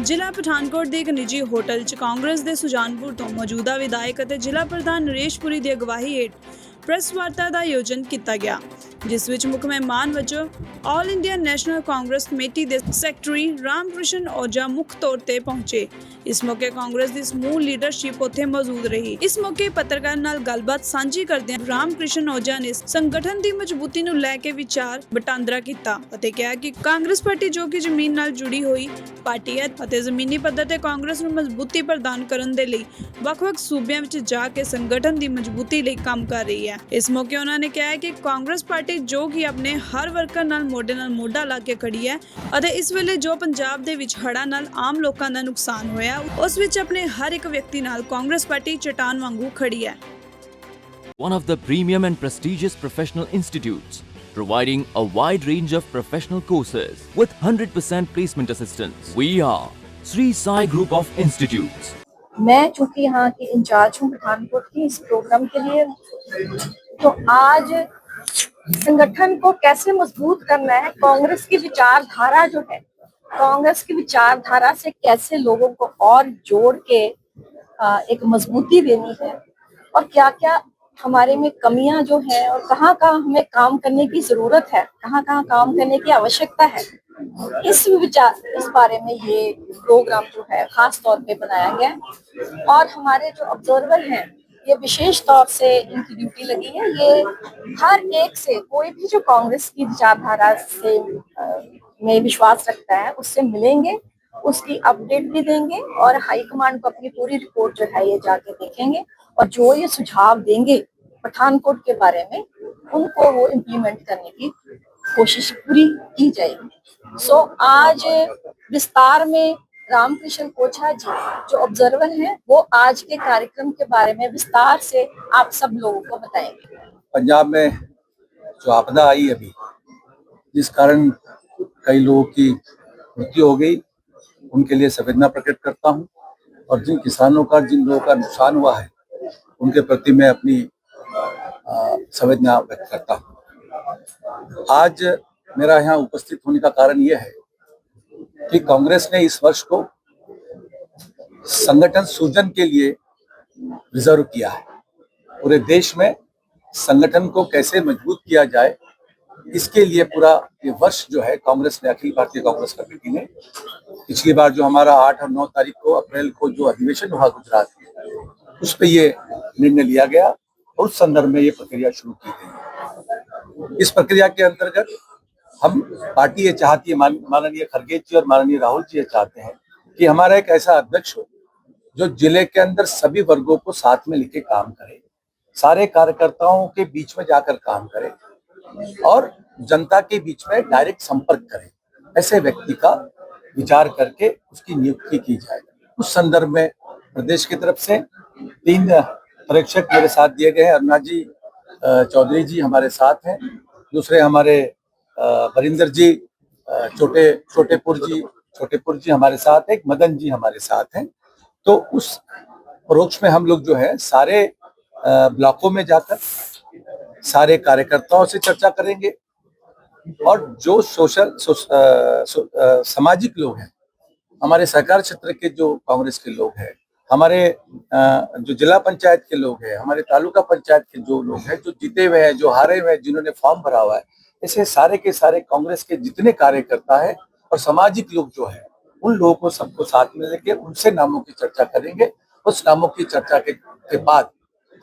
ਜ਼ਿਲ੍ਹਾ ਪਠਾਨਕੋਟ ਦੇ ਇੱਕ ਨਿੱਜੀ ਹੋਟਲ 'ਚ ਕਾਂਗਰਸ ਦੇ ਸੁਜਾਨਪੁਰ ਤੋਂ ਮੌਜੂਦਾ ਵਿਧਾਇਕ ਅਤੇ ਜ਼ਿਲ੍ਹਾ ਪ੍ਰਧਾਨ ਨਰੇਸ਼ ਪੁਰੀ ਦੀ ਅਗਵਾਈ ਹੇਠ ਪ੍ਰੈਸ ਵਾਰਤਾ ਦਾ ਆਯੋਜਨ ਕੀਤਾ ਗਿਆ, ਜਿਸ ਵਿੱਚ ਮੁੱਖ ਮਹਿਮਾਨ ਵਜੋਂ all India national Congress committee ਦੇ ਸੈਕਟਰੀ ਰਾਮਕ੍ਰਿਸ਼ਨ ਔਜਾ ਮੁੱਖ ਤੌਰ ਤੇ ਪਹੁੰਚੇ। ਇਸ ਮੌਕੇ ਕਾਂਗਰਸ ਦੀ ਸਮੂਹ ਲੀਡਰਸ਼ਿਪ ਉੱਥੇ ਮੌਜੂਦ ਰਹੀ। ਇਸ ਮੌਕੇ ਪੱਤਰਕਾਰ ਨਾਲ ਗੱਲਬਾਤ ਸਾਂਝੀ ਕਰਦਿਆਂ ਰਾਮਕ੍ਰਿਸ਼ਨ ਔਜਾ ਨੇ ਸੰਗਠਨ ਦੀ ਮਜ਼ਬੂਤੀ ਨੂੰ ਲੈ ਕੇ ਵਿਚਾਰ ਵਟਾਂਦਰਾ ਕੀਤਾ ਅਤੇ ਕਿਹਾ ਕਿ ਕਾਂਗਰਸ ਪਾਰਟੀ ਜੋ ਕਿ ਜ਼ਮੀਨ ਨਾਲ ਜੁੜੀ ਹੋਈ ਪਾਰਟੀ ਹੈ ਅਤੇ ਜ਼ਮੀਨੀ ਪੱਧਰ ਤੇ ਕਾਂਗਰਸ ਨੂੰ ਮਜ਼ਬੂਤੀ ਪ੍ਰਦਾਨ ਕਰਨ ਦੇ ਲਈ ਵੱਖ-ਵੱਖ ਸੂਬਿਆਂ ਵਿੱਚ ਜਾ ਕੇ ਸੰਗਠਨ ਦੀ ਮਜ਼ਬੂਤੀ ਲਈ ਕੰਮ ਕਰ ਰਹੀ ਹੈ। ਇਸ ਮੌਕੇ ਉਹਨਾਂ ਨੇ ਕਿਹਾ ਕਿ ਕਾਂਗਰਸ ਪਾਰਟੀ ਜੋ ਕਿ ਆਪਣੇ ਹਰ ਵਰਕਰ ਨਾਲ ਮੋਢੇ ਨਾਲ ਮੋਢਾ ਲਾ ਕੇ ਖੜੀ ਹੈ ਅਤੇ ਇਸ ਵੇਲੇ ਜੋ ਪੰਜਾਬ ਦੇ ਵਿੱਚ ਹੜ੍ਹਾਂ ਨਾਲ ਆਮ ਲੋਕਾਂ ਦਾ ਨੁਕਸਾਨ ਹੋਇਆ ਉਸ ਵਿੱਚ ਆਪਣੇ ਹਰ ਇੱਕ ਵਿਅਕਤੀ ਨਾਲ ਕਾਂਗਰਸ ਪਾਰਟੀ ਚਟਾਨ ਵਾਂਗੂ ਖੜੀ ਹੈ। One of the premium and prestigious professional institutes, providing a wide range of professional courses with 100% placement assistance. We are Sri Sai Group of Institutes. मैं चूंकि यहाँ की इंचार्ज हूँ पठानकोट की इस प्रोग्राम के लिए, तो आज संगठन को कैसे मजबूत करना है, कांग्रेस की विचारधारा जो है, कांग्रेस की विचारधारा से कैसे लोगों को और जोड़ के एक मजबूती देनी है और क्या क्या हमारे में कमियां जो है और कहाँ कहाँ हमें काम करने की जरूरत है, कहाँ कहाँ काम करने की आवश्यकता है, इस बारे में ये प्रोग्राम जो है खास तौर पे बनाया गया है। और हमारे जो ऑब्जर्वर हैं ये विशेष तौर से इनकी ड्यूटी लगी है, ये हर एक से कोई भी जो कांग्रेस की विचारधारा से में विश्वास रखता है उससे मिलेंगे, उसकी अपडेट भी देंगे और हाईकमांड को अपनी पूरी रिपोर्ट जो है ये जाके देखेंगे और जो ये सुझाव देंगे पठानकोट के बारे में उनको वो इम्प्लीमेंट करने की कोशिश पूरी की जाएगी। सो आज विस्तार में रामकृष्ण ओझा जी जो ऑब्जर्वर हैं वो आज के कार्यक्रम के बारे में विस्तार से आप सब लोगों को बताएंगे। पंजाब में जो आपदा आई अभी, जिस कारण कई लोगों की मृत्यु हो गई, उनके लिए संवेदना प्रकट करता हूं और जिन किसानों का, जिन लोगों का नुकसान हुआ है उनके प्रति मैं अपनी संवेदना व्यक्त करता हूं। आज मेरा यहाँ उपस्थित होने का कारण यह है कि कांग्रेस ने इस वर्ष को संगठन सूजन के लिए रिजर्व किया है। पूरे देश में संगठन को कैसे मजबूत किया जाए, इसके लिए पूरा ये वर्ष जो है कांग्रेस ने, अखिल भारतीय कांग्रेस कमेटी ने, पिछली बार जो हमारा 8 और 9 तारीख को अप्रैल को जो अधिवेशन हुआ गुजरात में, उस पर ये निर्णय लिया गया और उस संदर्भ में ये प्रक्रिया शुरू की गई। इस प्रक्रिया के अंतर्गत हम पार्टी ये चाहती है, माननीय खरगे जी और माननीय राहुल जी ये चाहते हैं कि हमारा एक ऐसा अध्यक्ष हो जो जिले के अंदर सभी वर्गों को साथ में लेके काम करे, सारे कार्यकर्ताओं के बीच में जाकर काम करे और जनता के बीच में डायरेक्ट संपर्क करे। ऐसे व्यक्ति का विचार करके उसकी नियुक्ति की जाए। उस संदर्भ में प्रदेश की तरफ से 3 प्रेक्षक मेरे साथ दिए गए हैं। अरुणा जी चौधरी जी हमारे साथ हैं, दूसरे हमारे वरिंदर जी छोटेपुर जी हमारे साथ हैं, एक मदन जी हमारे साथ हैं। तो उस परोक्ष में हम लोग जो है सारे ब्लॉकों में जाकर सारे कार्यकर्ताओं से चर्चा करेंगे और जो सामाजिक लोग हैं, हमारे सहकार क्षेत्र के जो कांग्रेस के लोग हैं, हमारे जो जिला पंचायत के लोग हैं, हमारे तालुका पंचायत के जो लोग हैं, जो जीते हुए हैं, जो हारे हुए हैं, जिन्होंने फॉर्म भरा हुआ है, ऐसे सारे के सारे कांग्रेस के जितने कार्यकर्ता हैं और सामाजिक लोग जो है, उन लोगों को सबको साथ में लेके उनसे नामों की चर्चा करेंगे। उस नामों की चर्चा के बाद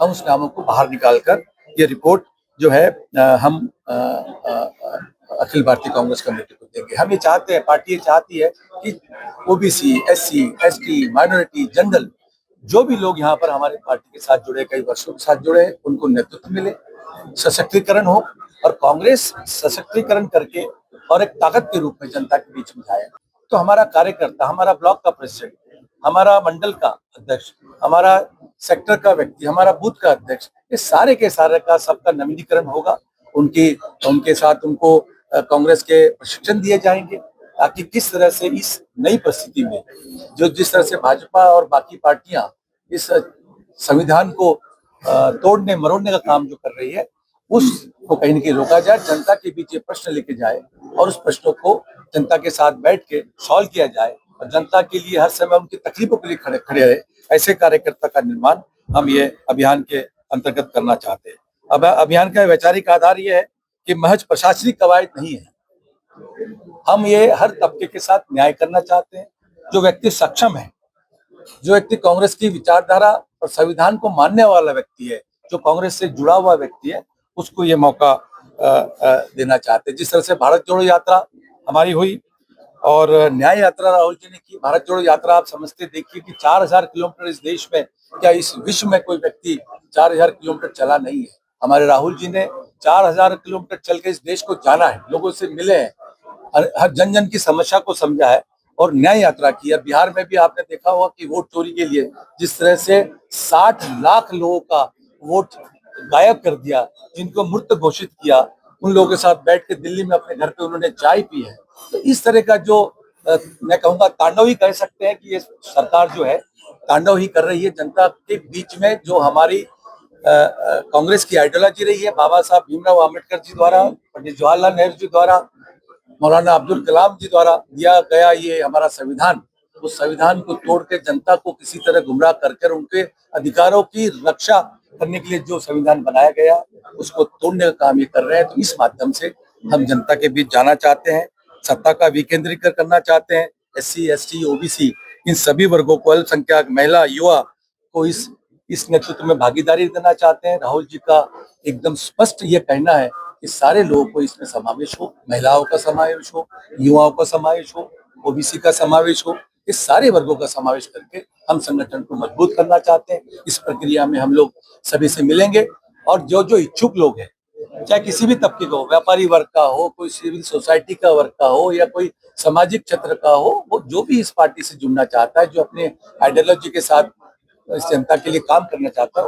हम उस नामों को बाहर निकालकर ये रिपोर्ट जो है हम अखिल भारतीय कांग्रेस कमेटी को देंगे। हम ये चाहते हैं, पार्टी ये चाहती है कि OBC, SC, ST, minority, general जो भी लोग यहाँ पर हमारे पार्टी के साथ जुड़े, कई वर्षों के साथ जुड़े, उनको नेतृत्व मिले, सशक्तिकरण हो और कांग्रेस सशक्तिकरण करके और एक ताकत के रूप में जनता के बीच में जाए। तो हमारा कार्यकर्ता, हमारा ब्लॉक का प्रेसिडेंट, हमारा मंडल का अध्यक्ष, हमारा सेक्टर का व्यक्ति, हमारा बूथ का अध्यक्ष, ये सारे के सारे का सबका नवीनीकरण होगा। उनके साथ उनको कांग्रेस के प्रशिक्षण दिए जाएंगे ताकि किस तरह से इस नई परिस्थिति में जो जिस तरह से भाजपा और बाकी पार्टियां इस संविधान को तोड़ने मरोड़ने का काम जो कर रही है, उसको कहीं न कहीं रोका जाए, जनता के बीच ये प्रश्न लेके जाए और उस प्रश्नों को जनता के साथ बैठ के सॉल्व किया जाए और जनता के लिए हर समय उनकी तकलीफों के लिए खड़े खड़े रहे, ऐसे कार्यकर्ता का निर्माण हम ये अभियान के अंतर्गत करना चाहते हैं। अब अभियान का वैचारिक आधार ये है कि महज प्रशासनिक कवायद नहीं है, हम ये हर तबके के साथ न्याय करना चाहते हैं। जो व्यक्ति सक्षम है, जो व्यक्ति कांग्रेस की विचारधारा और संविधान को मानने वाला व्यक्ति है, जो कांग्रेस से जुड़ा हुआ व्यक्ति है, उसको ये मौका देना चाहते हैं। जिस तरह से भारत जोड़ो यात्रा हमारी हुई और न्याय यात्रा राहुल जी ने की। भारत जोड़ो यात्रा आप समझते देखिए कि 4000 किलोमीटर इस देश में, क्या इस विश्व में कोई व्यक्ति 4000 किलोमीटर चला नहीं है। हमारे राहुल जी ने 4000 किलोमीटर चल के इस देश को जाना है, लोगों से मिले हैं, हर जन जन की समस्या को समझा है और न्याय यात्रा की है। बिहार में भी आपने देखा होगा कि वोट चोरी के लिए जिस तरह से 60 लाख लोगों का वोट गायब कर दिया, जिनको मृत घोषित किया, उन लोगों के साथ बैठ के दिल्ली में अपने घर पे उन्होंने चाय पी है। तो इस तरह का जो मैं कहूँगा तांडव ही कह सकते हैं कि ये सरकार जो है तांडव ही कर रही है जनता के बीच में। जो हमारी कांग्रेस की आइडियोलॉजी रही है, बाबा साहब भीमराव अम्बेडकर जी द्वारा, पंडित जवाहरलाल नेहरू जी द्वारा, मौलाना अब्दुल कलाम जी द्वारा दिया गया ये हमारा संविधान, उस संविधान को तोड़ के जनता को किसी तरह गुमराह कर उनके अधिकारों की रक्षा करने के लिए जो संविधान बनाया गया उसको तोड़ने का काम ये कर रहे हैं। तो इस माध्यम से हम जनता के बीच जाना चाहते हैं, सत्ता का विकेंद्रीकरण करना चाहते हैं। SC, ST, OBC इन सभी वर्गों को, अल्पसंख्यक, महिला, युवा को इस नेतृत्व में भागीदारी देना चाहते हैं। राहुल जी का एकदम स्पष्ट ये कहना है कि सारे लोगों को इसमें समावेश हो, महिलाओं का समावेश हो, युवाओं का समावेश हो, OBC का समावेश हो, इस सारे वर्गों का समावेश करके हम संगठन को मजबूत करना चाहते हैं। इस प्रक्रिया में हम लोग सभी से मिलेंगे और जो जो इच्छुक लोग हैं, चाहे किसी भी तबके का हो, व्यापारी वर्ग का हो, कोई सिविल सोसाइटी का वर्ग का हो या कोई सामाजिक क्षेत्र का हो, वो जो भी इस पार्टी से जुड़ना चाहता है, जो अपने आइडियोलॉजी के साथ इस जनता के लिए काम करना चाहता है,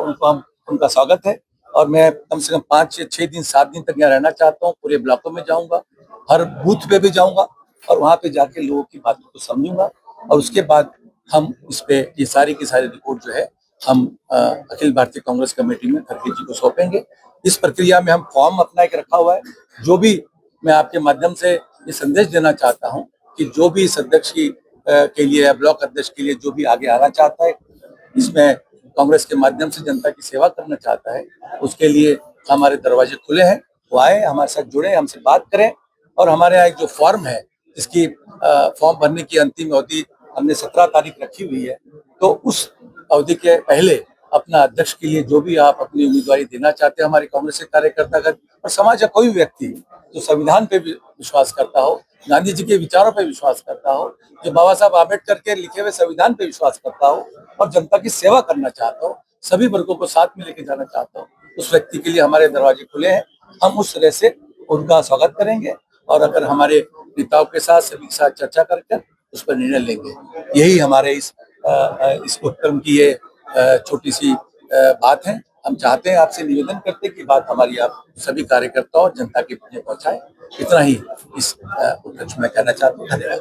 उनका स्वागत है। और मैं कम से कम 5 या 6 दिन 7 दिन तक यहाँ रहना चाहता हूँ। पूरे ब्लॉकों में जाऊंगा, हर बूथ पे भी जाऊंगा और वहां पे जाके लोगों की बातों को समझूंगा और उसके बाद हम इस पे ये सारी की सारी रिपोर्ट जो है हम अखिल भारतीय कांग्रेस कमेटी में खड़गे जी को सौंपेंगे। इस प्रक्रिया में हम फॉर्म अपना एक रखा हुआ है। जो भी मैं आपके माध्यम से ये संदेश देना चाहता हूँ कि जो भी इस अध्यक्ष के लिए या ब्लॉक अध्यक्ष के लिए जो भी आगे आना चाहता है, इसमें कांग्रेस के माध्यम से जनता की सेवा करना चाहता है, उसके लिए हमारे दरवाजे खुले हैं। वो आए, हमारे साथ जुड़े, हमसे बात करें। और हमारे यहाँ एक जो फॉर्म है, इसकी फॉर्म भरने की अंतिम अवधि हमने 17 तारीख रखी हुई है। तो उस अवधि के पहले अपना अध्यक्ष के लिए जो भी आप अपनी उम्मीदवारी देना चाहते हैं, हमारे कांग्रेस के कार्यकर्ता का और समाज का कोई भी व्यक्ति जो संविधान पे भी विश्वास करता हो, गांधी जी के विचारों पे विश्वास करता हो, जो बाबा साहब आम्बेडकर के लिखे हुए संविधान पे विश्वास करता हो और जनता की सेवा करना चाहता हो, सभी वर्गों को साथ में लेके जाना चाहता हो, उस व्यक्ति के लिए हमारे दरवाजे खुले हैं। हम उस तरह से उनका स्वागत करेंगे और अगर हमारे नेताओं के साथ सभी के साथ चर्चा करके उस पर निर्णय लेंगे। यही हमारे इस उपक्रम की ये छोटी सी बात है। हम चाहते हैं, आपसे निवेदन करते हैं कि बात हमारी आप सभी कार्यकर्ताओं और जनता के बीच पहुंचाएं। इतना ही इस उपलक्ष्य में कहना चाहता हूँ। धन्यवाद।